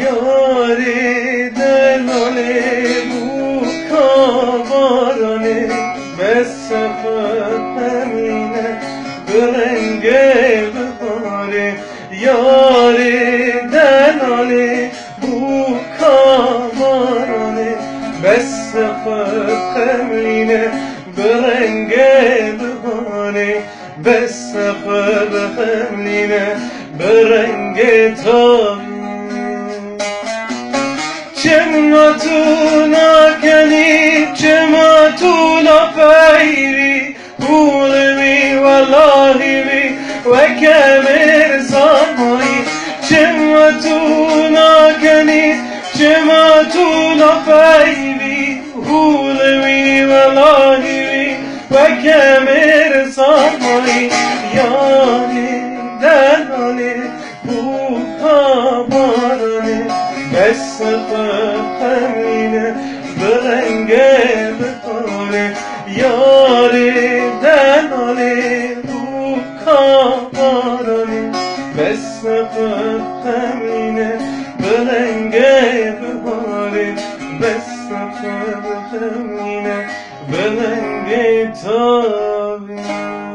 یاری دلاله بارانه بس همینه برنگ بهاره یاری دلاله بارانه بس همینه برنگ بهاره بس همینه برنگ تابی چما تو نکنی چما تو نپیری بولوی والله بی و کمر زمایی چما تو نکنی چما تو نپیری بولوی والله بی و کمر زمایی یاری دلاله بارانه بس همینه برنگ بهاره یاری دلاله بارانه بس همینه برنگ بهاره بس همینه برنگ تابی